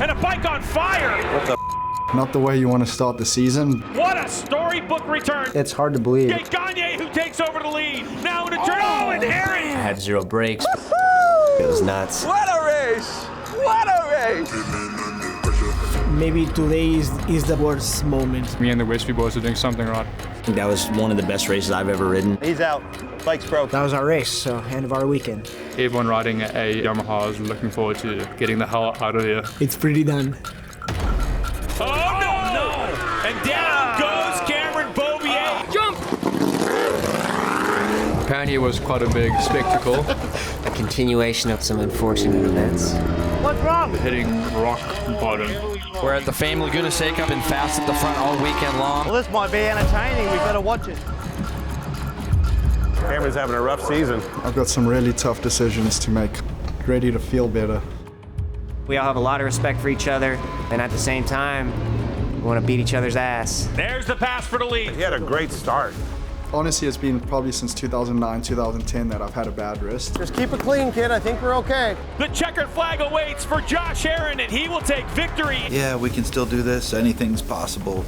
and a bike on fire. What the? Not the way you want to start the season. What a storybook return. It's hard to believe. Gagne who takes over the lead. Now in a turn. Oh, and Aaron. I had 0 brakes. It was nuts. What a race! What a race! Maybe today is the worst moment. Me and the Wispy boys are doing something right. I think that was one of the best races I've ever ridden. He's out. Bike's broke. That was our race, so end of our weekend. Everyone riding a Yamaha is looking forward to getting the hell out of here. It's pretty done. Oh, no! And down goes Cameron Beaubier. Jump! Apparently it was quite a big spectacle. A continuation of some unfortunate events. What's wrong? Hitting rock bottom. We're at the famed Laguna Seca, been fast at the front all weekend long. Well, this might be entertaining. We better watch it. Cameron's having a rough season. I've got some really tough decisions to make. Ready to feel better. We all have a lot of respect for each other, and at the same time, we want to beat each other's ass. There's the pass for the lead. He had a great start. Honestly, it's been probably since 2009, 2010 that I've had a bad wrist. Just keep it clean, kid. I think we're okay. The checkered flag awaits for Josh Aaron, and he will take victory. Yeah, we can still do this. Anything's possible.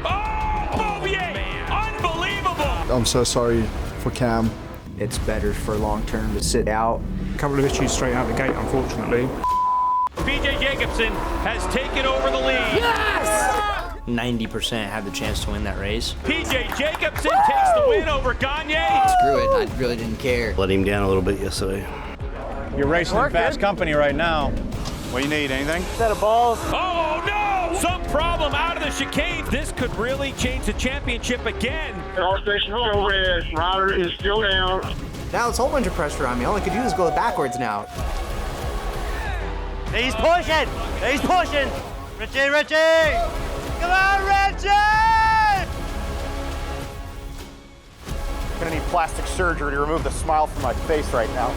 Oh, Beaubier! Unbelievable! I'm so sorry for Cam. It's better for long term to sit out. A couple of issues straight out the gate, unfortunately. BJ Jacobson has taken over the lead. Yes! 90% had the chance to win that race. PJ Jacobson takes the win over Gagne. Screw it, I really didn't care. Let him down a little bit yesterday. You're racing in fast company right now. What do you need, anything? Set of balls. Oh no! Some problem out of the chicane. This could really change the championship again. Our station over, Ryder is still down. Now it's a whole bunch of pressure on me. All I could do is go backwards now. He's pushing. He's pushing. Richie! Come on, Richie! I'm gonna need plastic surgery to remove the smile from my face right now.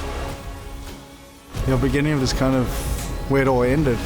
The beginning of this kind of where it all ended.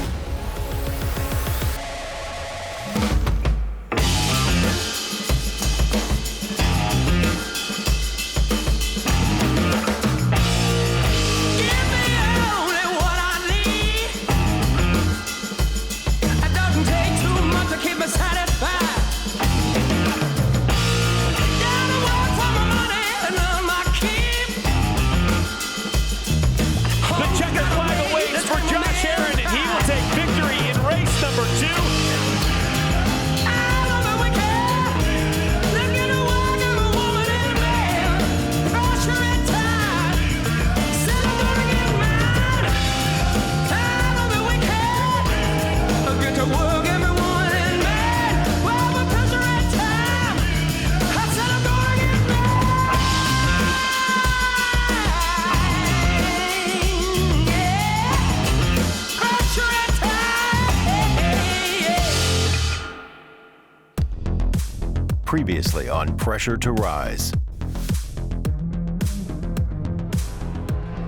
Previously on Pressure to Rise.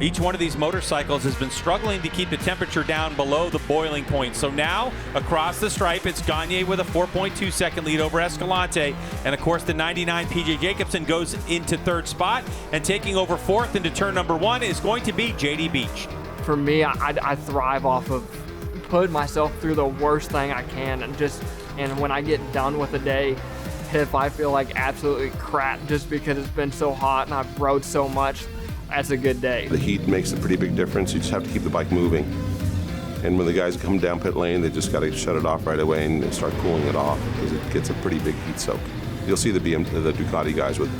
Each one of these motorcycles has been struggling to keep the temperature down below the boiling point. So now, across the stripe, it's Gagne with a 4.2 second lead over Escalante. And of course, the 99 PJ Jacobson goes into third spot. And taking over fourth into turn number 1 is going to be JD Beach. For me, I thrive off of putting myself through the worst thing I can. And when I get done with a day, if I feel like absolutely crap just because it's been so hot and I've rode so much, that's a good day. The heat makes a pretty big difference. You just have to keep the bike moving. And when the guys come down pit lane, they just got to shut it off right away and start cooling it off because it gets a pretty big heat soak. You'll see the Ducati guys with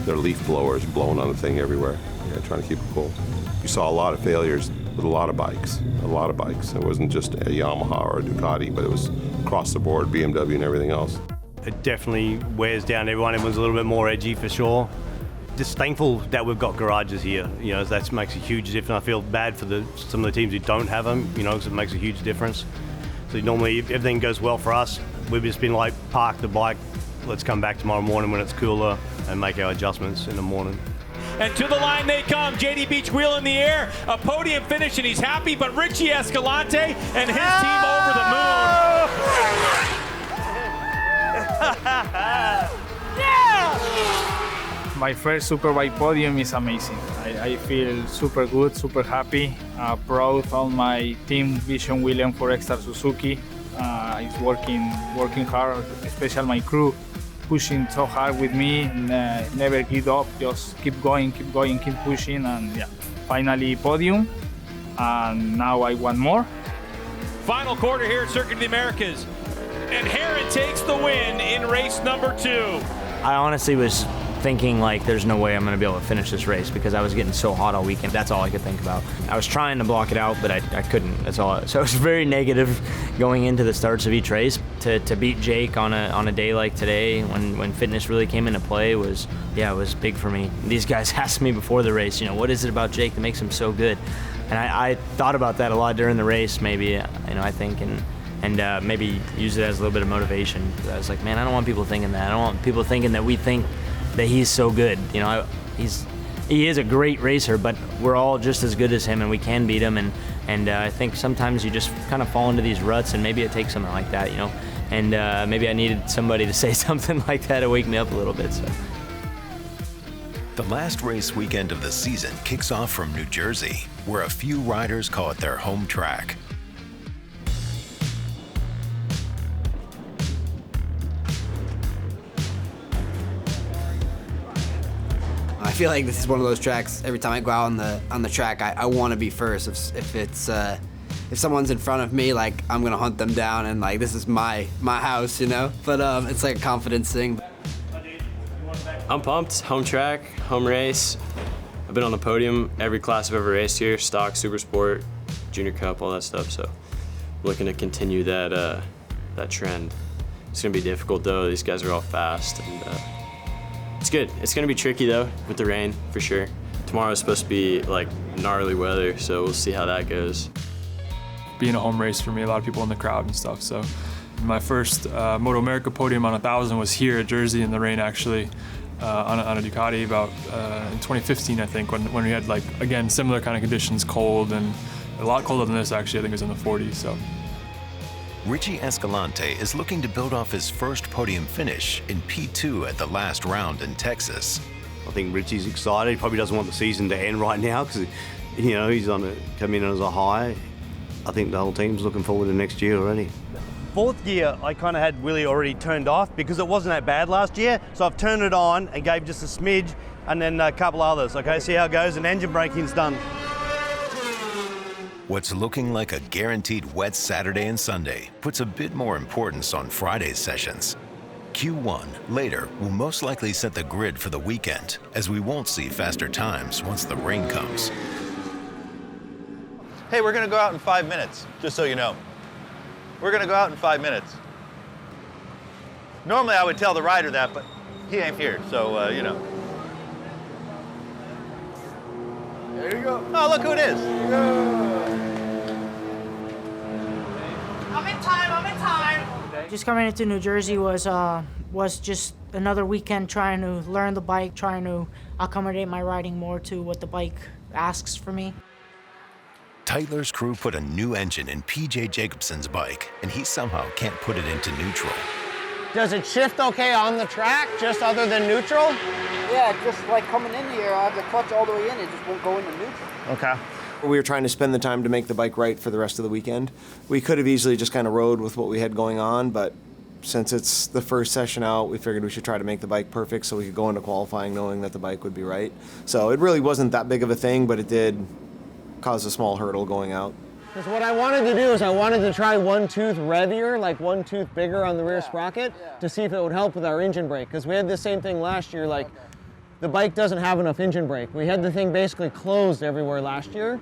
their leaf blowers blowing on the thing everywhere, trying to keep it cool. You saw a lot of failures with a lot of bikes. It wasn't just a Yamaha or a Ducati, but it was across the board, BMW and everything else. It definitely wears down everyone. Everyone's a little bit more edgy for sure. Just thankful that we've got garages here. That makes a huge difference. I feel bad for some of the teams who don't have them, because it makes a huge difference. So normally, if everything goes well for us, we've just been like, park the bike, let's come back tomorrow morning when it's cooler and make our adjustments in the morning. And to the line they come. JD Beach wheel in the air. A podium finish, and he's happy. But Richie Escalante and his team over the moon. Yeah! My first Superbike podium is amazing. I feel super good, super happy, proud of my team, Vision William for Extra Suzuki. It's working hard, especially my crew, pushing so hard with me, never give up, just keep going, keep pushing, and yeah, finally podium, and now I want more. Final quarter here at Circuit of the Americas, and Herron takes the win in race number 2. I honestly was thinking like there's no way I'm going to be able to finish this race because I was getting so hot all weekend. That's all I could think about. I was trying to block it out, but I couldn't. That's all. So it was very negative going into the starts of each race. To beat Jake on a day like today when fitness really came into play was big for me. These guys asked me before the race, what is it about Jake that makes him so good? And I thought about that a lot during the race, maybe, I think, and maybe use it as a little bit of motivation. I was like, man, I don't want people thinking that. I don't want people thinking that we think that he's so good. He is a great racer, but we're all just as good as him, and we can beat him. And I think sometimes you just kind of fall into these ruts, and maybe it takes something like that, And maybe I needed somebody to say something like that to wake me up a little bit. So. The last race weekend of the season kicks off from New Jersey, where a few riders call it their home track. I feel like this is one of those tracks. Every time I go out on the track, I want to be first. If someone's in front of me, like I'm gonna hunt them down, and like this is my house, But it's like a confidence thing. I'm pumped. Home track, home race. I've been on the podium every class I've ever raced here: stock, super sport, junior cup, all that stuff. So, looking to continue that trend. It's gonna be difficult though. These guys are all fast, and it's good. It's gonna be tricky though with the rain for sure. Tomorrow is supposed to be like gnarly weather, so we'll see how that goes. Being a home race for me, a lot of people in the crowd and stuff. So, my first MotoAmerica podium on 1,000 was here at Jersey in the rain, actually. On a Ducati about in 2015, I think, when we had, like, again, similar kind of conditions, cold, and a lot colder than this, actually. I think it was in the 40s, so. Richie Escalante is looking to build off his first podium finish in P2 at the last round in Texas. I think Richie's excited. He probably doesn't want the season to end right now because, he's coming in as a high. I think the whole team's looking forward to next year already. Fourth gear, I kind of had Willie already turned off because it wasn't that bad last year. So I've turned it on and gave just a smidge and then a couple others. Okay, see how it goes, and engine braking's done. What's looking like a guaranteed wet Saturday and Sunday puts a bit more importance on Friday's sessions. Q1 later will most likely set the grid for the weekend, as we won't see faster times once the rain comes. Hey, we're gonna go out in 5 minutes, just so you know. We're gonna go out in 5 minutes. Normally I would tell the rider that, but he ain't here, so, There you go. Oh, look who it is. I'm in time. Just coming into New Jersey was just another weekend trying to learn the bike, trying to accommodate my riding more to what the bike asks for me. Tytler's crew put a new engine in PJ Jacobson's bike, and he somehow can't put it into neutral. Does it shift okay on the track, just other than neutral? Yeah, just like coming in here, I have the clutch all the way in, it just won't go into neutral. Okay. We were trying to spend the time to make the bike right for the rest of the weekend. We could have easily just kind of rode with what we had going on, but since it's the first session out, we figured we should try to make the bike perfect so we could go into qualifying knowing that the bike would be right. So it really wasn't that big of a thing, but it did cause a small hurdle going out. Because what I wanted to do is I wanted to try one tooth readier, like one tooth bigger on the rear sprocket, to see if it would help with our engine brake. Because we had the same thing last year, like the bike doesn't have enough engine brake. We had the thing basically closed everywhere last year.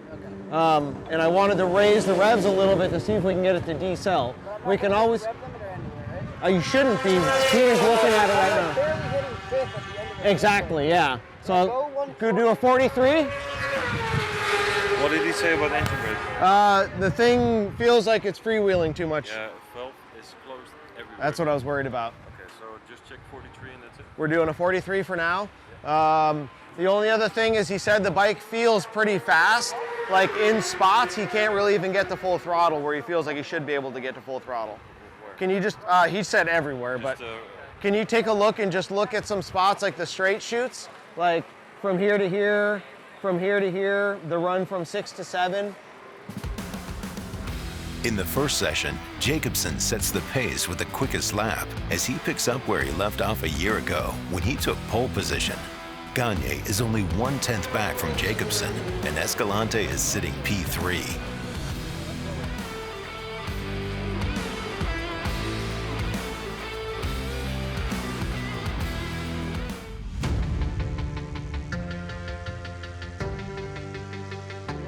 And I wanted to raise the revs a little bit to see if we can get it to decel. We can always... you shouldn't be. Peter's looking at it right now. Exactly, yeah. So could do a 43. What did he say about engine brake? The thing feels like it's freewheeling too much. Yeah, valve is closed everywhere. That's what I was worried about. Okay, so just check 43 and that's it? We're doing a 43 for now. The only other thing is he said the bike feels pretty fast. Like in spots, he can't really even get to full throttle where he feels like he should be able to get to full throttle. Where? Can you just, he said everywhere, but can you take a look and just look at some spots like the straight chutes? like from here to here, from here to here, the run from 6 to 7. In the first session, Jacobsen sets the pace with the quickest lap as he picks up where he left off a year ago when he took pole position. Gagne is only 1/10 back from Jacobsen, and Escalante is sitting P3.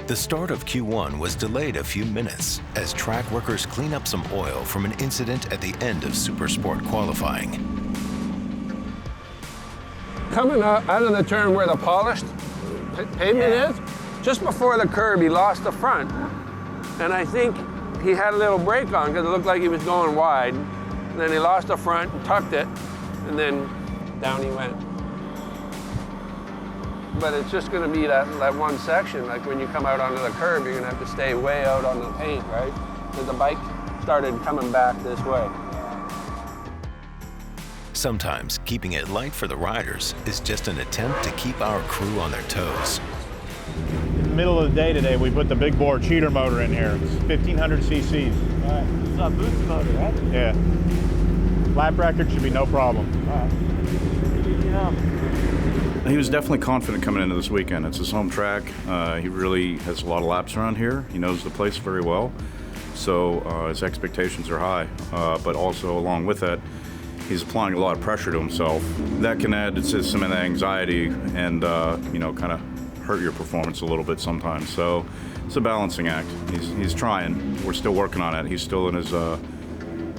The start of Q1 was delayed a few minutes as track workers clean up some oil from an incident at the end of Supersport qualifying. Coming out of the turn where the polished pavement is, just before the curb, he lost the front. And I think he had a little brake on because it looked like he was going wide. And then he lost the front, tucked it, and then down he went. But it's just going to be that one section. Like when you come out onto the curb, you're going to have to stay way out on the paint, right? Because the bike started coming back this way. Sometimes keeping it light for the riders is just an attempt to keep our crew on their toes. In the middle of the day today, we put the big bore cheater motor in here. It's 1,500 cc's. All right. It's a boost motor, right? Yeah. Lap record should be no problem. All right. He was definitely confident coming into this weekend. It's his home track. He really has a lot of laps around here. He knows the place very well, so his expectations are high. But also along with that, he's applying a lot of pressure to himself. That can add to some of the anxiety and kind of hurt your performance a little bit sometimes. So it's a balancing act. He's trying. We're still working on it. He's still in his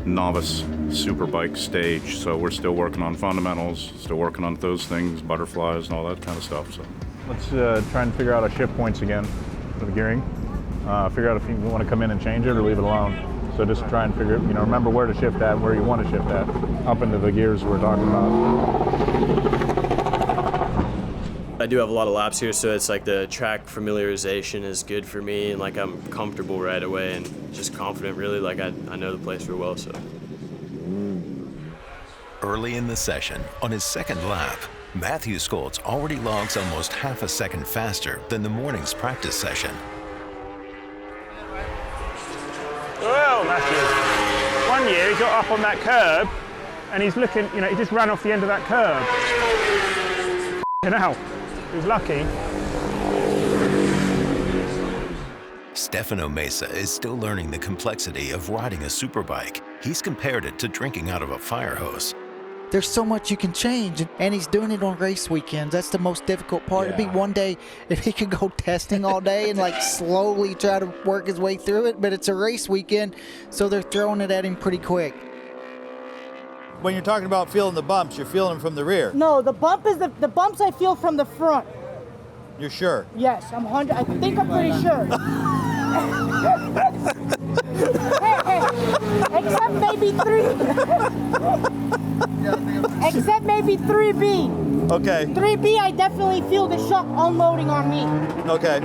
novice superbike stage, so we're still working on fundamentals, still working on those things, butterflies and all that kind of stuff. So Let's try and figure out our shift points again for the gearing. Figure out if you want to come in and change it or leave it alone. So just try and figure, remember where to shift at, where you want to shift at, up into the gears we're talking about. I do have a lot of laps here, so it's like the track familiarization is good for me, and like I'm comfortable right away and just confident really, like I know the place real well, so. Early in the session, on his second lap, Matthew Skoltz already logs almost half a second faster than the morning's practice session. Well, Matthew, one year he got up on that curb and he's looking, he just ran off the end of that curb. Hell, he was lucky. Stefano Mesa is still learning the complexity of riding a superbike. He's compared it to drinking out of a fire hose. There's so much you can change, and he's doing it on race weekends. That's the most difficult part. It'd be one day if he could go testing all day and like slowly try to work his way through it, but it's a race weekend, so they're throwing it at him pretty quick. When you're talking about feeling the bumps, you're feeling them from the rear. No, the bump is the bumps I feel from the front. You're sure? Yes, I'm 100. I think I'm pretty sure. hey, except maybe 3. Except maybe 3B. Okay. 3B, I definitely feel the shock unloading on me. Okay.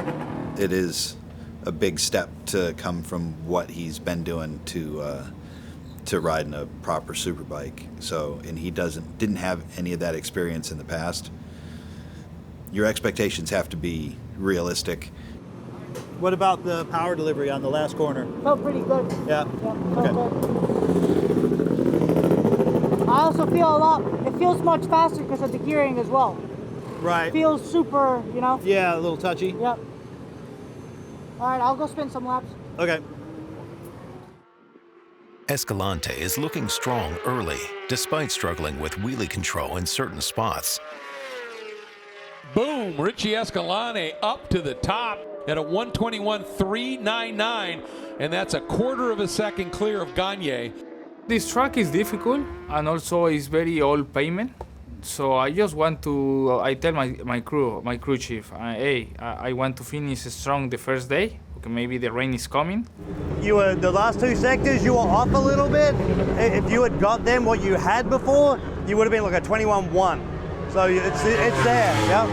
It is a big step to come from what he's been doing to riding a proper superbike. So, and he didn't have any of that experience in the past. Your expectations have to be realistic. What about the power delivery on the last corner? Felt pretty good. Yeah. Okay. I also feel it feels much faster because of the gearing as well. Right. It feels super, Yeah, a little touchy. Yep. All right, I'll go spin some laps. Okay. Escalante is looking strong early, despite struggling with wheelie control in certain spots. Boom, Richie Escalante up to the top at a 121.399, and that's a quarter of a second clear of Gagne. This track is difficult, and also it's very old pavement. So I just want to, I tell my crew chief, hey, I want to finish strong the first day. Okay, maybe the rain is coming. You were the last 2 sectors, you were off a little bit. If you had got them what you had before, you would have been like a 21.1. So it's there, yeah.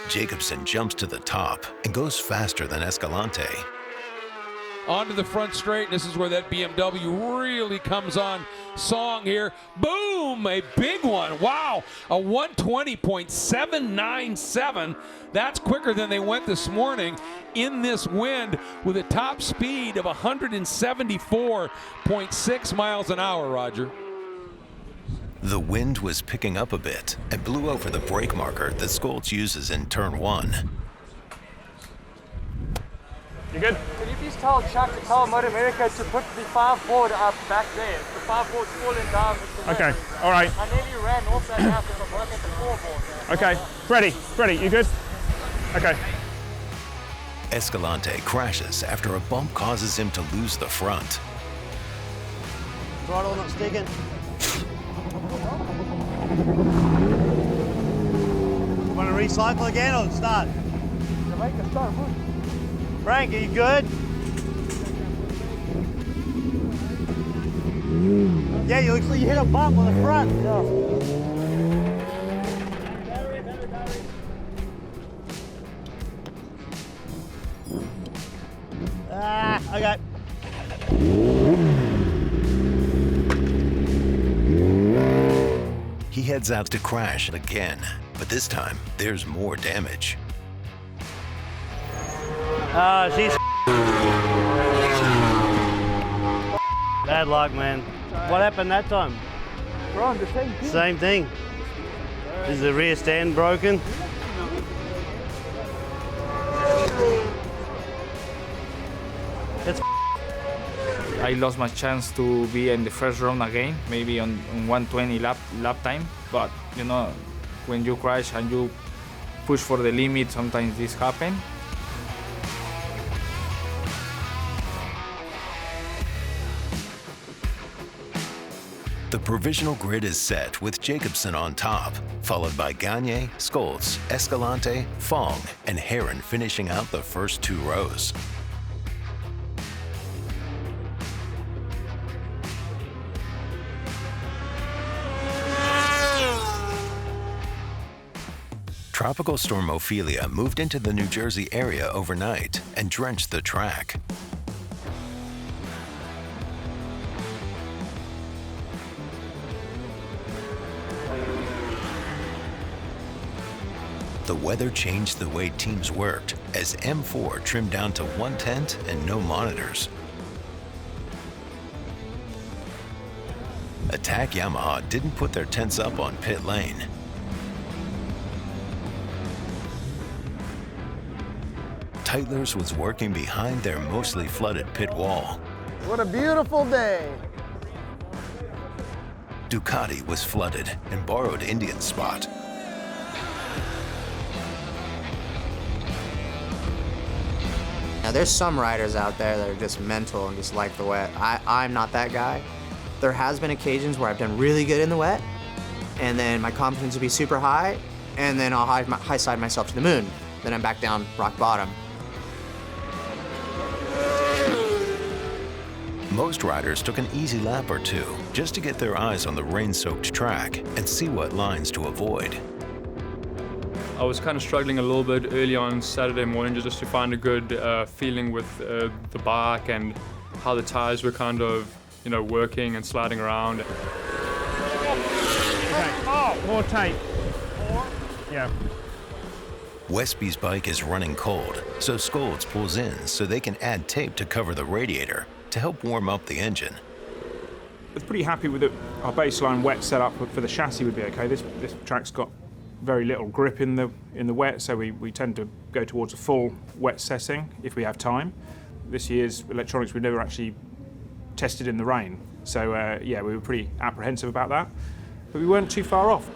Jacobsen jumps to the top and goes faster than Escalante. onto the front straight, and this is where that BMW really comes on song here. Boom, a big one. Wow, a 120.797. That's quicker than they went this morning in this wind with a top speed of 174.6 miles an hour, Roger. The wind was picking up a bit and blew over the brake marker that Scholz uses in turn 1. You good? Can you please tell Chuck to tell MotoAmerica to put the 5-board up back there? The 5-board's falling down. Okay, all right. I nearly ran off that half because I'm working the 4-board. Okay, Freddie, you good? Okay. Escalante crashes after a bump causes him to lose the front. Throttle not sticking. Want to recycle again or start? Jamaica, start. Frank, are you good? Yeah, you hit a bump on the front. Okay. He heads out to crash again, but this time there's more damage. She's bad luck, man. What happened that time? We're on the same thing. Same thing. Is the rear stand broken? I lost my chance to be in the first round again, maybe on 120 lap time. But you know, when you crash and you push for the limit, sometimes this happens. The provisional grid is set with Jacobsen on top, followed by Gagne, Scholz, Escalante, Fong, and Herron finishing out the first 2 rows. Tropical storm Ophelia moved into the New Jersey area overnight and drenched the track. The weather changed the way teams worked as M4 trimmed down to 1 tent and no monitors. Attack Yamaha didn't put their tents up on pit lane. Tytler's was working behind their mostly flooded pit wall. What a beautiful day. Ducati was flooded and borrowed Indian's spot. Now there's some riders out there that are just mental and just like the wet. I'm not that guy. There has been occasions where I've done really good in the wet, and then my confidence will be super high, and then I'll high side myself to the moon. Then I'm back down rock bottom. Most riders took an easy lap or two just to get their eyes on the rain-soaked track and see what lines to avoid. I was kind of struggling a little bit early on Saturday morning just to find a good feeling with the bike and how the tires were kind of, working and sliding around. Okay. Oh, more tape. Yeah. Westby's bike is running cold, so Scholz pulls in so they can add tape to cover the radiator to help warm up the engine. I was pretty happy with our baseline wet setup for the chassis would be okay. This track's got very little grip in the wet, so we tend to go towards a full wet setting if we have time. This year's electronics we've never actually tested in the rain, so yeah, we were pretty apprehensive about that, but we weren't too far off.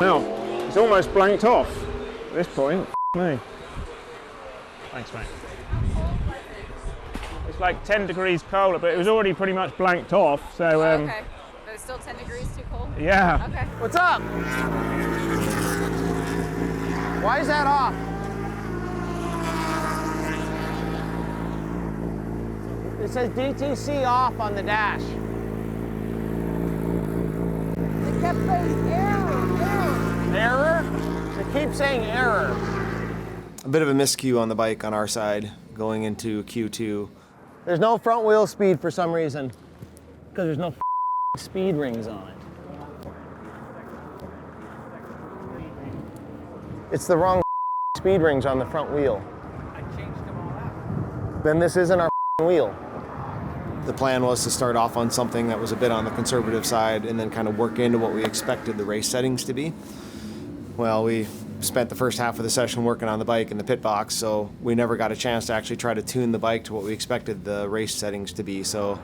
Now, it's almost blanked off at this point. Me. Thanks, mate. It's like 10 degrees colder, but it was already pretty much blanked off, so... okay, but it's still 10 degrees too cold? Yeah. Okay. What's up? Why is that off? It says DTC off on the dash. It kept saying error. Error? It keeps saying error. a bit of a miscue on the bike on our side going into Q2. There's no front wheel speed for some reason, because there's no speed rings on it. It's the wrong speed rings on the front wheel. I changed them all out. Then this isn't our wheel. The plan was to start off on something that was a bit on the conservative side and then kind of work into what we expected the race settings to be. Well, we spent the first half of the session working on the bike in the pit box, so we never got a chance to actually try to tune the bike to what we expected the race settings to be. So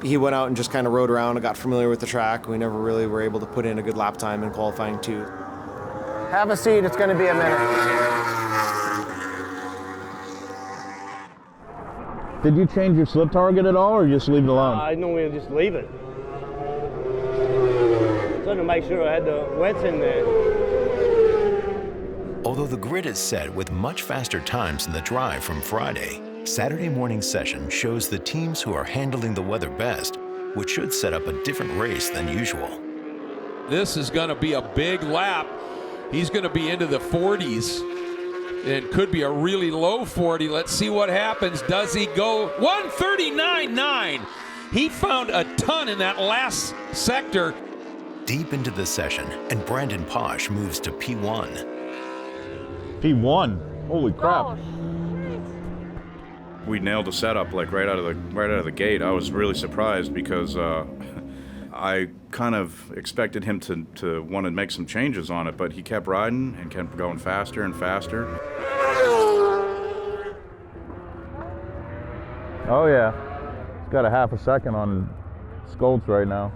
he went out and just kind of rode around and got familiar with the track. We never really were able to put in a good lap time in qualifying too. Have a seat, it's going to be a minute. Did you change your slip target at all, or just leave it alone? I normally just leave it. So to make sure I had the wets in there. Although the grid is set with much faster times than the drive from Friday, Saturday morning session shows the teams who are handling the weather best, which should set up a different race than usual. This is going to be a big lap. He's going to be into the 40s. It could be a really low 40. Let's see what happens. Does he go 139.9? He found a ton in that last sector. Deep into the session, and Brandon Posh moves to P1. P1. Holy crap. We nailed the setup like right out of the gate. I was really surprised because I kind of expected him to want to make some changes on it, but he kept riding and kept going faster and faster. Oh yeah, he's got a half a second on Skoltz right now.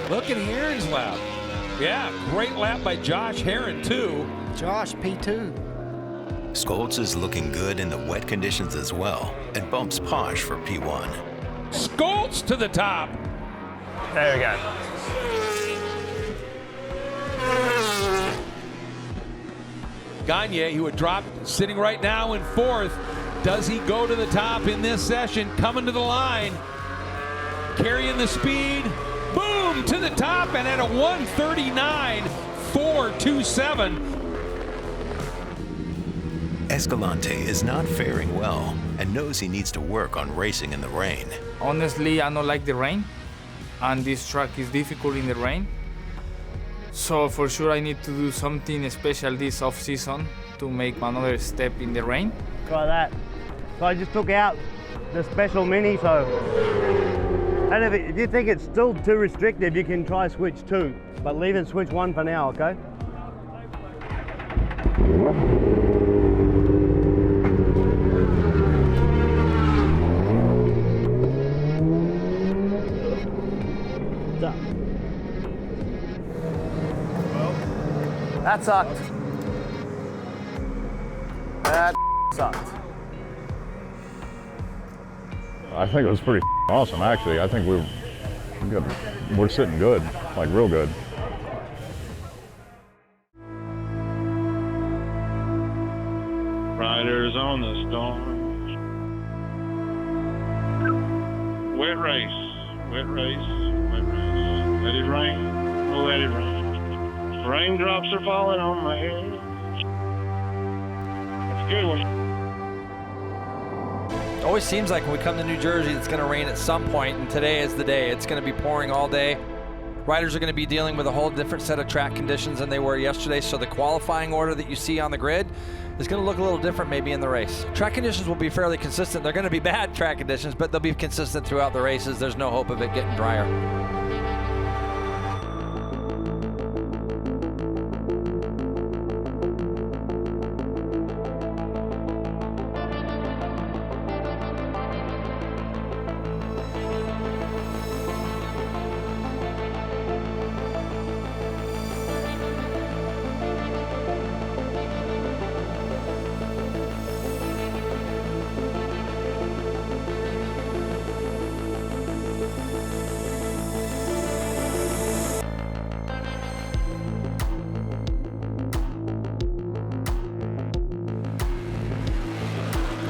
Look at Heron's lap. Yeah, great lap by Josh Heron too. Josh, P2. Skoltz is looking good in the wet conditions as well, and bumps Posh for P1. Skoltz to the top. There we go. Gagne, who would drop, sitting right now in 4th. Does he go to the top in this session? Coming to the line. Carrying the speed. Boom! To the top and at a 139.427. Escalante is not faring well and knows he needs to work on racing in the rain. Honestly, I don't like the rain, and this track is difficult in the rain. So for sure I need to do something special this off-season to make another step in the rain. Try that. So I just took out the special mini, so... And if you think it's still too restrictive, you can try switch 2, but leave it switch 1 for now, okay? That sucked. That sucked. I think it was pretty awesome, actually. I think we're sitting good, like real good. Riders on the storm. Wet race, wet race, wet race. Let it rain, oh let it rain. Raindrops are falling on my head. That's a good one. It always seems like when we come to New Jersey, it's going to rain at some point, and today is the day. It's going to be pouring all day. Riders are going to be dealing with a whole different set of track conditions than they were yesterday, so the qualifying order that you see on the grid is going to look a little different maybe in the race. Track conditions will be fairly consistent. They're going to be bad track conditions, but they'll be consistent throughout the races. There's no hope of it getting drier.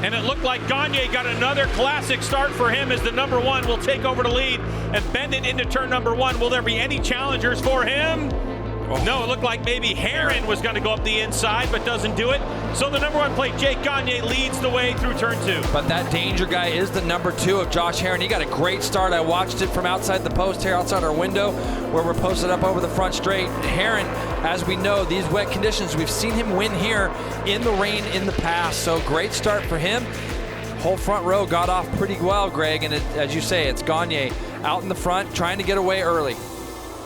And it looked like Gagne got another classic start for him as the number 1 will take over the lead and bend it into turn number 1. Will there be any challengers for him? No, it looked like maybe Herron was going to go up the inside, but doesn't do it. So the number 1 plate, Jake Gagne, leads the way through turn 2. But that danger guy is the number 2 of Josh Herron. He got a great start. I watched it from outside the post here, outside our window, where we're posted up over the front straight. Herron, as we know, these wet conditions, we've seen him win here in the rain in the past. So great start for him. Whole front row got off pretty well, Greg, and as you say, it's Gagne out in the front, trying to get away early.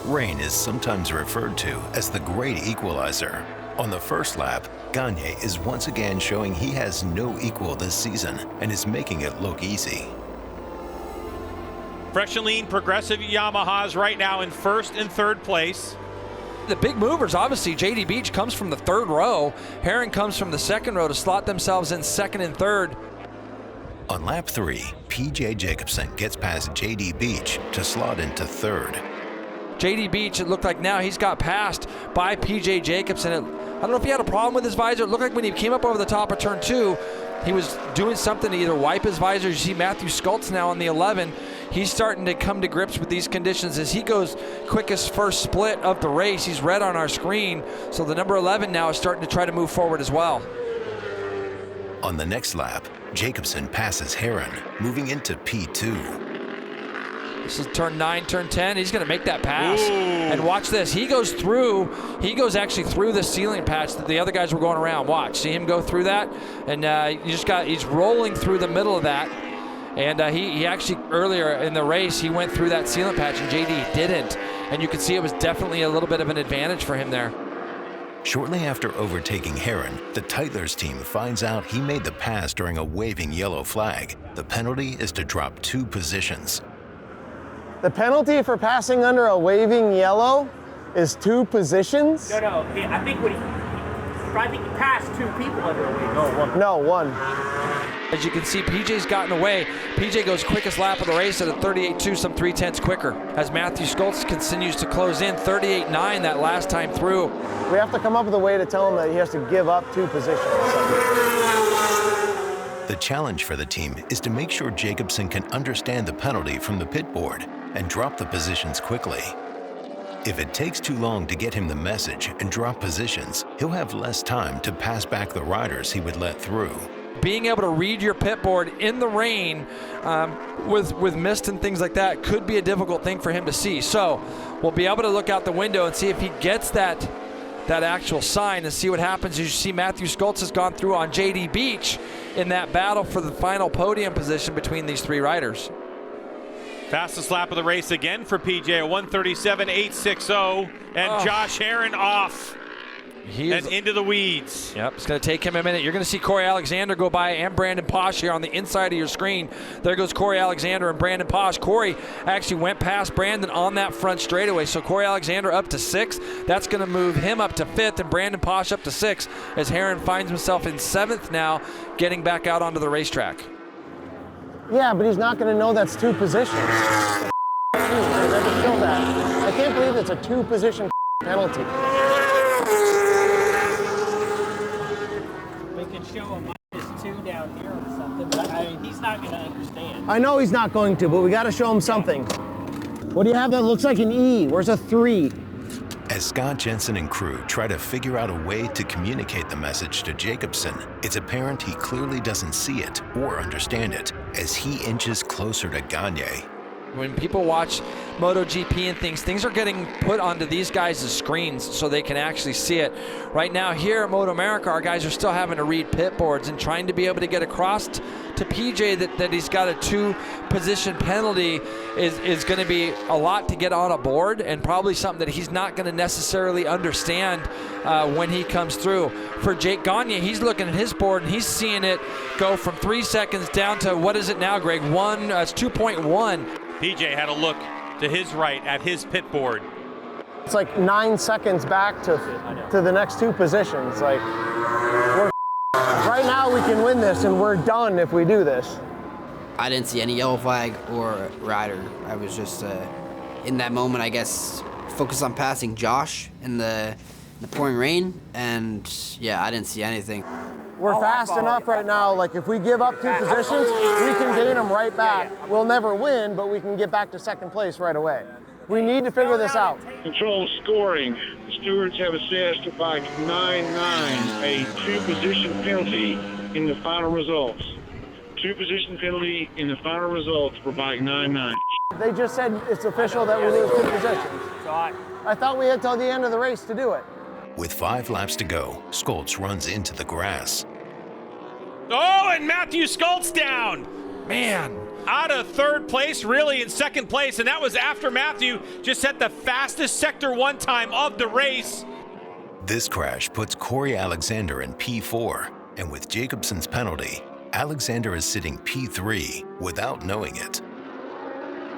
Rain is sometimes referred to as the great equalizer. On the first lap, Gagne is once again showing he has no equal this season and is making it look easy. Fresh and lean progressive Yamahas right now in 1st and 3rd place. The big movers, obviously, JD Beach comes from the 3rd row. Herron comes from the 2nd row to slot themselves in 2nd and 3rd. On lap 3, PJ Jacobsen gets past JD Beach to slot into 3rd. JD Beach, it looked like now he's got passed by PJ Jacobsen. I don't know if he had a problem with his visor. It looked like when he came up over the top of turn 2, he was doing something to either wipe his visor. You see Matthew Skultz now on the 11. He's starting to come to grips with these conditions as he goes quickest first split of the race. He's red on our screen. So the number 11 now is starting to try to move forward as well. On the next lap, Jacobsen passes Herron, moving into P2. This is turn 9, turn 10. He's going to make that pass. Ooh. And watch this. He goes actually through the ceiling patch that the other guys were going around. Watch. See him go through that? And he's rolling through the middle of that. And he actually, earlier in the race, he went through that sealant patch, and JD didn't. And you could see it was definitely a little bit of an advantage for him there. Shortly after overtaking Herron, the Teitlers team finds out he made the pass during a waving yellow flag. The penalty is to drop 2 positions. The penalty for passing under a waving yellow is 2 positions? No, I think he passed 2 people under a waving yellow. No, 1. As you can see, PJ's gotten away. PJ goes quickest lap of the race at a 38.2, some 0.3 quicker. As Matthew Skultz continues to close in, 38.9 that last time through. We have to come up with a way to tell him that he has to give up 2 positions. The challenge for the team is to make sure Jacobsen can understand the penalty from the pit board and drop the positions quickly. If it takes too long to get him the message and drop positions, he'll have less time to pass back the riders he would let through. Being able to read your pit board in the rain with mist and things like that could be a difficult thing for him to see. So we'll be able to look out the window and see if he gets that actual sign and see what happens. As you see, Matthew Skultz has gone through on JD Beach in that battle for the final podium position between these 3 riders. Fastest lap of the race again for PJ, a 1:37.860, and Josh Herron off. And into the weeds. Yep, it's going to take him a minute. You're going to see Corey Alexander go by and Brandon Posh here on the inside of your screen. There goes Corey Alexander and Brandon Posh. Corey actually went past Brandon on that front straightaway. So Corey Alexander up to 6th. That's going to move him up to 5th and Brandon Posh up to 6th as Herron finds himself in 7th now, getting back out onto the racetrack. Yeah, but he's not going to know that's 2 positions. I never feel that. I can't believe it's a 2-position penalty. Show him -2 down here or something, but I mean, he's not going to understand. I know he's not going to, but we got to show him something. What do you have that looks like an E? Where's a 3? As Scott Jensen and crew try to figure out a way to communicate the message to Jacobsen, it's apparent he clearly doesn't see it or understand it as he inches closer to Gagne. When people watch MotoGP and things are getting put onto these guys' screens so they can actually see it. Right now here at MotoAmerica, our guys are still having to read pit boards and trying to be able to get across to PJ that he's got a 2-position penalty is going to be a lot to get on a board, and probably something that he's not going to necessarily understand when he comes through. For Jake Gagne, he's looking at his board and he's seeing it go from 3 seconds down to, what is it now, Greg? It's 2.1. PJ had a look to his right at his pit board. It's like 9 seconds back to the next 2 positions. Like, right now we can win this and we're done if we do this. I didn't see any yellow flag or rider. I was just, in that moment, I guess, focused on passing Josh in the pouring rain, and yeah, I didn't see anything. We're fast enough right now, like if we give up 2 positions, we can gain them right back. We'll never win, but we can get back to 2nd place right away. We need to figure this out. Control scoring. The stewards have assessed bike 9-9 a two-position penalty in the final results. Two-position penalty in the final results for bike 9-9. They just said it's official that we lose 2 positions. I thought we had till the end of the race to do it. With 5 laps to go, Skoltz runs into the grass. Oh, and Matthew Skoltz down. Man, out of third place, really in second place, and that was after Matthew just set the fastest Sector 1 time of the race. This crash puts Corey Alexander in P4, and with Jacobson's penalty, Alexander is sitting P3 without knowing it.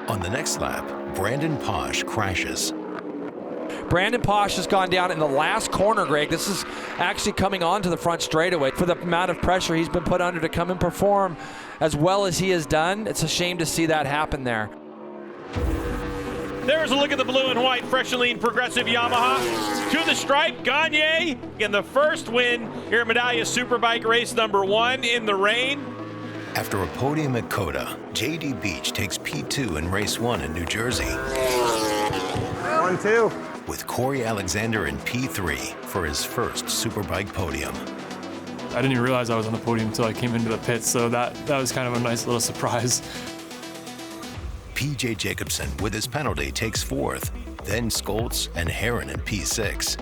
On the next lap, Brandon Posh crashes. Brandon Posh has gone down in the last corner, Greg. This is actually coming onto the front straightaway. For the amount of pressure he's been put under to come and perform as well as he has done, it's a shame to see that happen there. There's a look at the blue and white Fresh and Lean Progressive Yamaha. To the stripe, Gagne in the first win here at Medallia Superbike race number 1 in the rain. After a podium at Coda, J.D. Beach takes P2 in race 1 in New Jersey. 1-2. With Corey Alexander in P3 for his first Superbike podium. I didn't even realize I was on the podium until I came into the pits, so that was kind of a nice little surprise. P.J. Jacobson, with his penalty, takes 4th, then Skoltz and Herron in P6.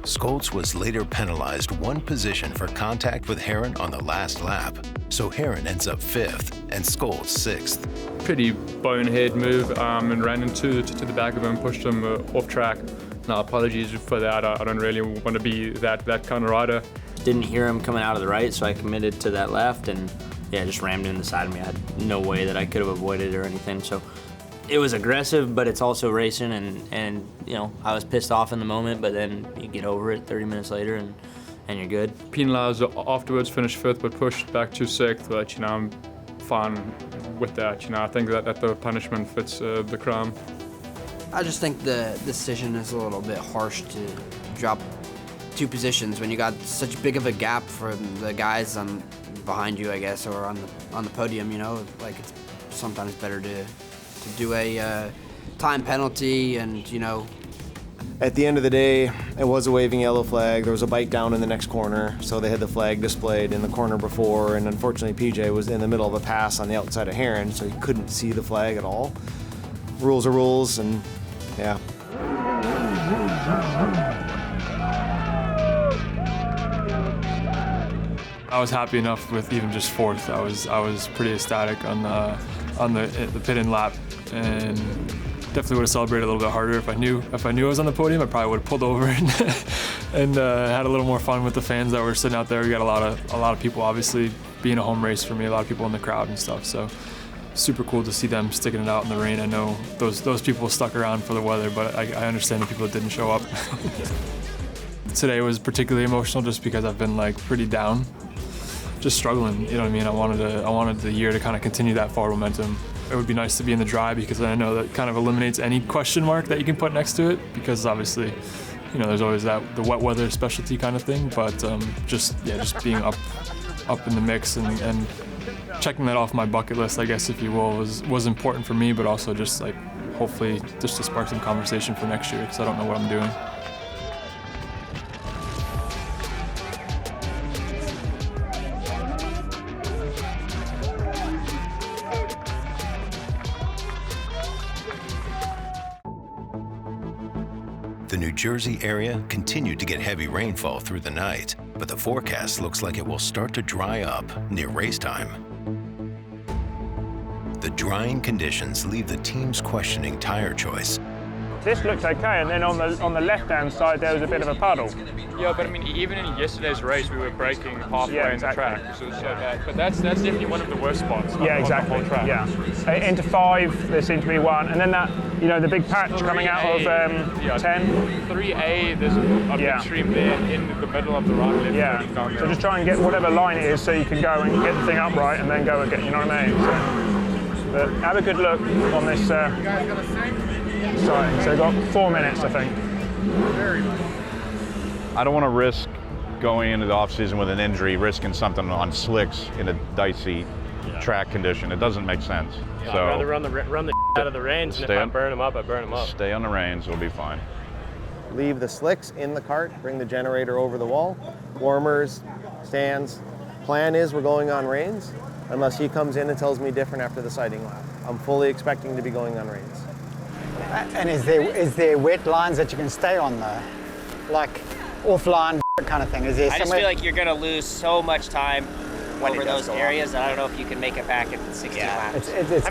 Skoltz was later penalized 1 position for contact with Herron on the last lap, so Herron ends up 5th and Skoltz 6th. Pretty bonehead move and ran into the back of him, pushed him off track. Now, apologies for that. I don't really want to be that kind of rider. Didn't hear him coming out of the right, so I committed to that left and yeah, just rammed in the side of me. I had no way that I could have avoided it or anything. So it was aggressive, but it's also racing, and you know, I was pissed off in the moment, but then you get over it 30 minutes later and you're good. Penalized afterwards, finished 5th, but pushed back to 6th, but you know, I'm fine with that. You know, I think that the punishment fits the crime. I just think the decision is a little bit harsh to drop 2 positions when you got such big of a gap from the guys behind you, I guess, or on the podium. You know, like it's sometimes better to do a time penalty, and you know. At the end of the day, it was a waving yellow flag. There was a bike down in the next corner, so they had the flag displayed in the corner before, and unfortunately PJ was in the middle of a pass on the outside of Herron, so he couldn't see the flag at all. Rules are rules, and yeah. I was happy enough with even just 4th. I was pretty ecstatic on the pit-in lap, and definitely would have celebrated a little bit harder if I knew I was on the podium. I probably would have pulled over and had a little more fun with the fans that were sitting out there. We got a lot of people, obviously being a home race for me, a lot of people in the crowd and stuff. So super cool to see them sticking it out in the rain. I know those people stuck around for the weather, but I understand the people that didn't show up. Today was particularly emotional just because I've been like pretty down, just struggling. You know what I mean? I wanted the year to kind of continue that forward momentum. It would be nice to be in the dry because I know that kind of eliminates any question mark that you can put next to it, because obviously, you know, there's always the wet weather specialty kind of thing, but just being up in the mix and checking that off my bucket list, I guess, if you will, was important for me, but also just like hopefully just to spark some conversation for next year, because I don't know what I'm doing. The New Jersey area continued to get heavy rainfall through the night, but the forecast looks like it will start to dry up near race time. The drying conditions leave the teams questioning tire choice. This looks okay, and then on the left-hand side there was a bit of a puddle. Yeah, but I mean, even in yesterday's race, we were braking halfway in the track, so it was so bad. But that's definitely one of the worst spots. Yeah, exactly. Track. Yeah. Into 5, there seemed to be 1, and then that, you know, the big patch coming out of 10. 3A, there's a big stream there in the middle of the right. Yeah. So just try and get whatever line it is, so you can go and get the thing upright, and then go again. You know what I mean? So, but have a good look on this. Sorry, so we've got 4 minutes, I think. I don't want to risk going into the off-season with an injury, risking something on slicks in a dicey track condition. It doesn't make sense. Yeah, So I'd rather run the out of the reins, and if I burn them up, I burn them up. Stay on the reins, it'll be fine. Leave the slicks in the cart, bring the generator over the wall, warmers, stands. Plan is we're going on reins, unless he comes in and tells me different after the sighting lap. I'm fully expecting to be going on reins. And is there wet lines that you can stay on though? Like offline kind of thing? Is there I just somewhere? feel like you're going to lose so much time over those areas that I don't know if you can make it back in 60 laps. It's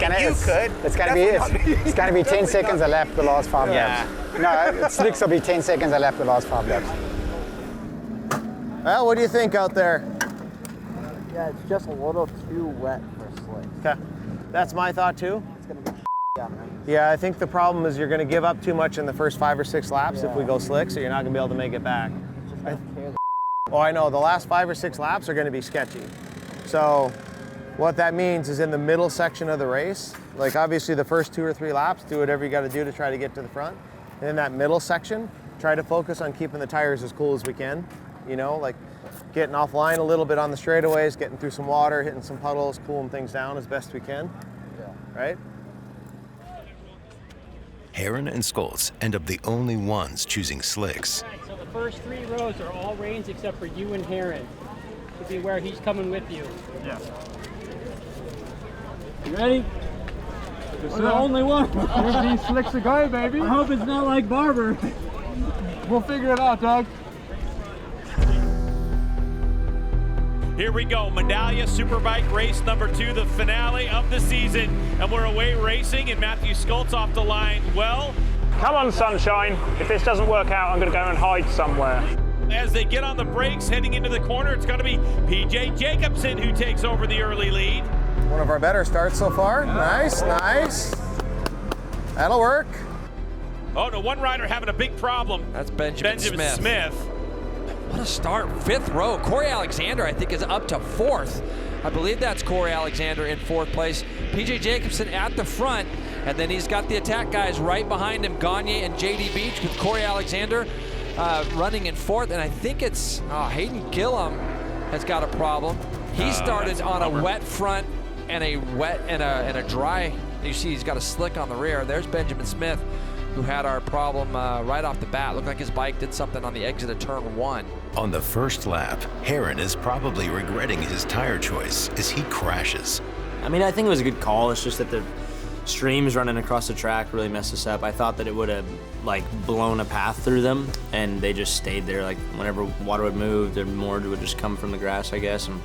gonna be 10 seconds a lap the last 5 laps. No, slicks will be 10 seconds a lap the last 5 laps. Well, what do you think out there? Yeah, it's just a little too wet for slicks. Okay, that's my thought too. It's gonna be down, right? Yeah, I think the problem is you're going to give up too much in the first 5 or 6 laps if we go slick, so you're not going to be able to make it back. Oh, I know. The last 5 or 6 laps are going to be sketchy. So what that means is in the middle section of the race, like obviously the first 2 or 3 laps, do whatever you got to do to try to get to the front. And in that middle section, try to focus on keeping the tires as cool as we can. You know, like getting offline a little bit on the straightaways, getting through some water, hitting some puddles, cooling things down as best we can. Yeah. Right? Herrin and Scholz end up the only ones choosing slicks. So the first 3 rows are all reins except for you and Herrin. To be aware he's coming with you. Yeah. You ready? We're the only one. These slicks to go, baby. I hope it's not like Barber. We'll figure it out, Doug. Here we go, Medallia Superbike race number 2, the finale of the season. And we're away racing and Matthew Scholz off the line. Well, Come on, sunshine. If this doesn't work out, I'm going to go and hide somewhere. as they get on the brakes heading into the corner, it's going to be PJ Jacobsen who takes over the early lead. One of our better starts so far. Nice, nice. That'll work. Oh no, one rider having a big problem. That's Benjamin Smith. What a start, 5th row. Corey Alexander, I think, is up to 4th. I believe that's Corey Alexander in 4th place. PJ Jacobsen at the front, and then he's got the attack guys right behind him, Gagne and JD Beach, with Corey Alexander running in 4th, and I think it's Hayden Gillum has got a problem. He started on a wet front and a wet and a dry. You see he's got a slick on the rear. There's Benjamin Smith, who had our problem right off the bat. Looked like his bike did something on the exit of turn 1. On the first lap, Herrin is probably regretting his tire choice as he crashes. I mean, I think it was a good call. It's just that the streams running across the track really messed us up. I thought that it would have like blown a path through them, and they just stayed there. Like whenever water would move, the more would just come from the grass, I guess. And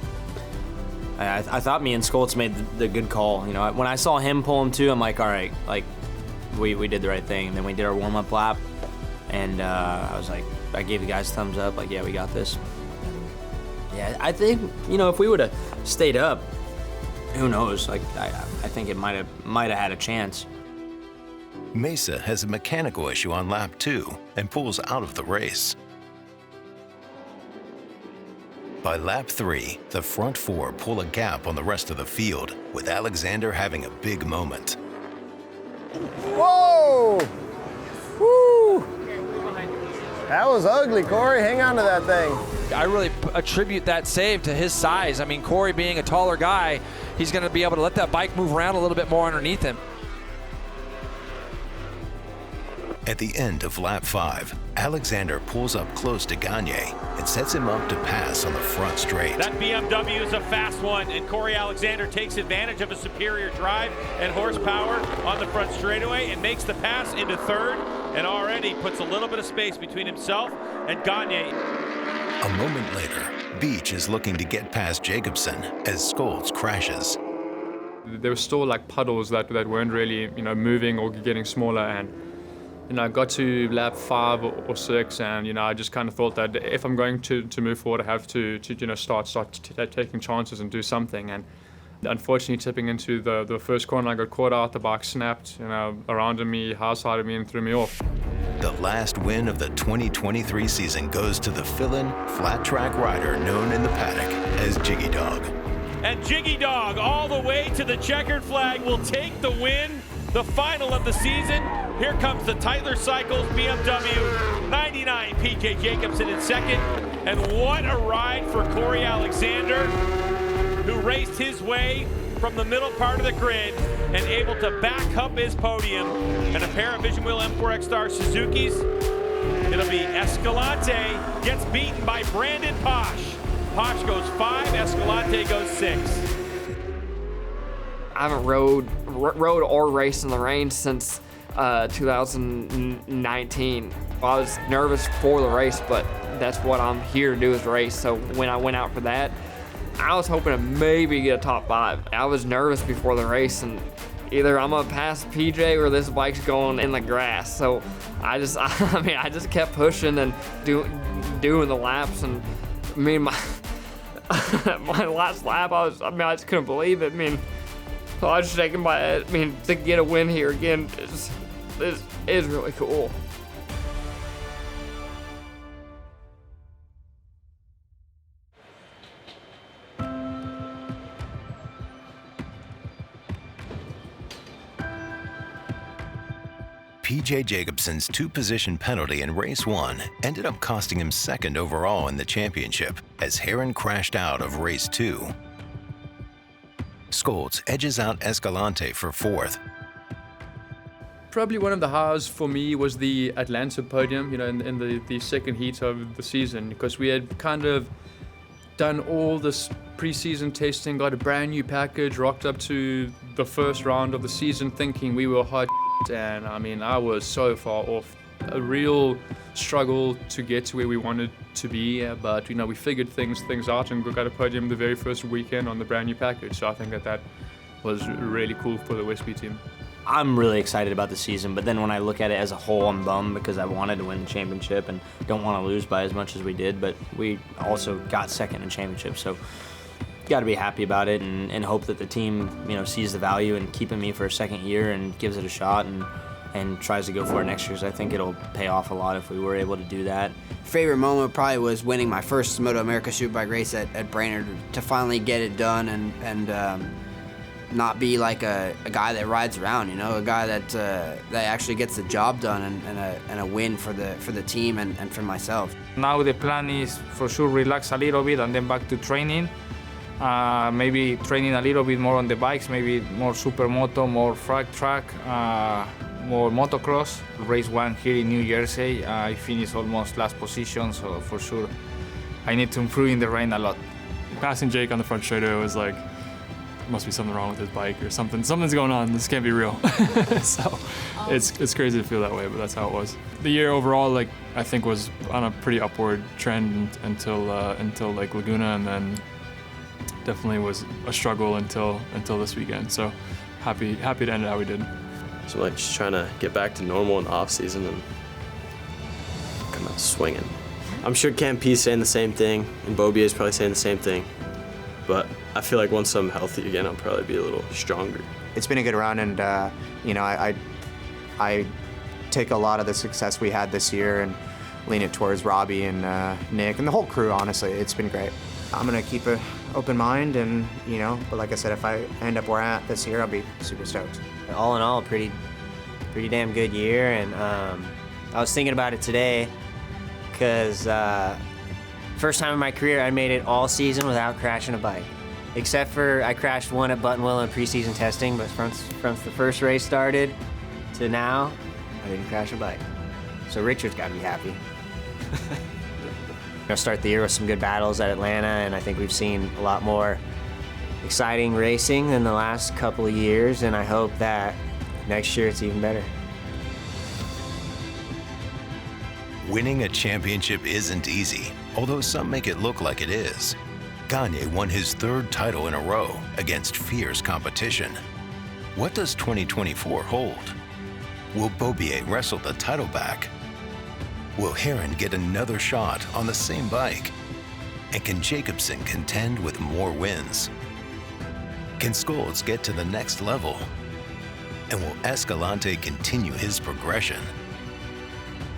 I thought me and Scholz made the good call. You know, when I saw him pull him too, I'm like, all right, like we did the right thing. And then we did our warm-up lap, and I was like, I gave the guys a thumbs up, like, yeah, we got this. Yeah, I think, you know, if we would have stayed up, who knows? Like, I think it might have had a chance. Mesa has a mechanical issue on lap 2 and pulls out of the race. By lap 3, the front 4 pull a gap on the rest of the field, with Alexander having a big moment. Whoa! Woo! That was ugly, Corey. Hang on to that thing. I really attribute that save to his size. I mean, Corey being a taller guy, he's going to be able to let that bike move around a little bit more underneath him. At the end of lap 5, Alexander pulls up close to Gagne and sets him up to pass on the front straight. That BMW is a fast one, and Corey Alexander takes advantage of a superior drive and horsepower on the front straightaway and makes the pass into 3rd, and already puts a little bit of space between himself and Gagne. A moment later, Beach is looking to get past Jacobsen as Scholz crashes. There were still like puddles that weren't really, moving or getting smaller, and I got to lap 5 or 6, and I just kind of thought that if I'm going to move forward, I have to start taking chances and do something. And unfortunately, tipping into the first corner, I got caught out. The bike snapped, around me, high-sided me, and threw me off. The last win of the 2023 season goes to the fill-in flat track rider known in the paddock as Jiggy Dog. And Jiggy Dog, all the way to the checkered flag, will take the win, the final of the season. Here comes the Tyler Cycles BMW 99, PJ Jacobsen in 2nd. And what a ride for Corey Alexander, who raced his way from the middle part of the grid and able to back up his podium. And a pair of Vision Wheel M4X Star Suzukis. It'll be Escalante gets beaten by Brandon Posh. Posh goes 5, Escalante goes 6. I haven't rode or raced in the rain since 2019. I was nervous for the race, but that's what I'm here to do is race. So when I went out for that, I was hoping to maybe get a top 5. I was nervous before the race, and either I'm gonna pass PJ or this bike's going in the grass. So I just kept pushing and doing the laps, and I mean my last lap, I just couldn't believe it. I mean, so I was just shaking my head. I mean, to get a win here again is really cool. PJ Jacobsen's 2-position penalty in race 1 ended up costing him 2nd overall in the championship as Herron crashed out of race 2. Scholz edges out Escalante for 4th. Probably one of the highs for me was the Atlanta podium, in the second heat of the season, because we had kind of done all this preseason testing, got a brand new package, rocked up to the first round of the season thinking we were hot, and I mean, I was so far off. A real struggle to get to where we wanted to be, but we figured things out and we got a podium the very first weekend on the brand new package. So I think that was really cool for the Westby team. I'm really excited about the season, but then when I look at it as a whole, I'm bummed because I wanted to win the championship and don't want to lose by as much as we did, but we also got 2nd in the championship, so got to be happy about it and hope that the team sees the value in keeping me for a 2nd year and gives it a shot and tries to go for it next year. So I think it'll pay off a lot if we were able to do that. Favorite moment probably was winning my first MotoAmerica Superbike race at Brainerd, to finally get it done and not be like a guy that rides around, a guy that actually gets the job done and a win for the team and for myself. Now the plan is for sure relax a little bit and then back to training. Maybe training a little bit more on the bikes, maybe more supermoto, more frag track, more motocross. Race 1 here in New Jersey, I finished almost last position, so for sure I need to improve in the rain a lot. Passing Jake on the front straightaway was like, must be something wrong with his bike or something. Something's going on. This can't be real. So it's crazy to feel that way, but that's how it was. The year overall, I think was on a pretty upward trend until like Laguna, and then definitely was a struggle until this weekend. So happy to end it how we did. So just trying to get back to normal in the off season and come out swinging. I'm sure Camp P's saying the same thing, and Bobby is probably saying the same thing. But I feel like once I'm healthy again, I'll probably be a little stronger. It's been a good run, and I take a lot of the success we had this year and lean it towards Robbie and Nick and the whole crew. Honestly, it's been great. I'm gonna keep an open mind, and but like I said, if I end up where I'm at this year, I'll be super stoked. All in all, pretty damn good year, and I was thinking about it today because first time in my career I made it all season without crashing a bike, except for I crashed one at Buttonwillow in preseason testing, but from the first race started to now, I didn't crash a bike. So Richard's got to be happy. We'll start the year with some good battles at Atlanta, and I think we've seen a lot more exciting racing than the last couple of years, and I hope that next year it's even better. Winning a championship isn't easy, although some make it look like it is. Gagne won his 3rd title in a row against fierce competition. What does 2024 hold? Will Bobier wrestle the title back? Will Herron get another shot on the same bike? And can Jacobsen contend with more wins? Can Scholz get to the next level? And will Escalante continue his progression?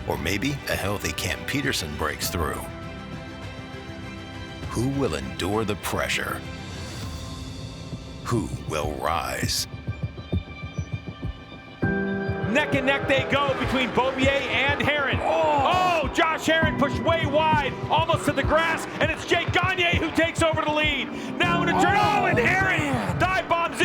Or maybe a healthy Camp Peterson breaks through? Who will endure the pressure? Who will rise? Neck and neck they go between Bobier and Herron. Oh, Josh Herron pushed way wide, almost to the grass, and it's Jake Gagne who takes over the lead. Now in a turn, and Herron dive bombs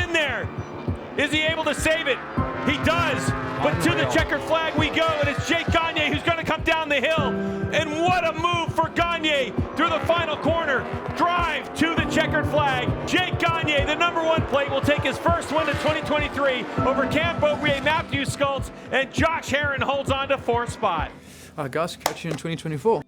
Is he able to save it? He does. But to the checkered flag we go, and it's Jake Gagne who's going to come down the hill. And what a move for Gagne through the final corner. Drive to the checkered flag. Jake Gagne, the #1 plate, will take his first win of 2023 over Cam Beaubier, Matthew Skultz, and Josh Herron holds on to 4th spot. Gus, catch you in 2024.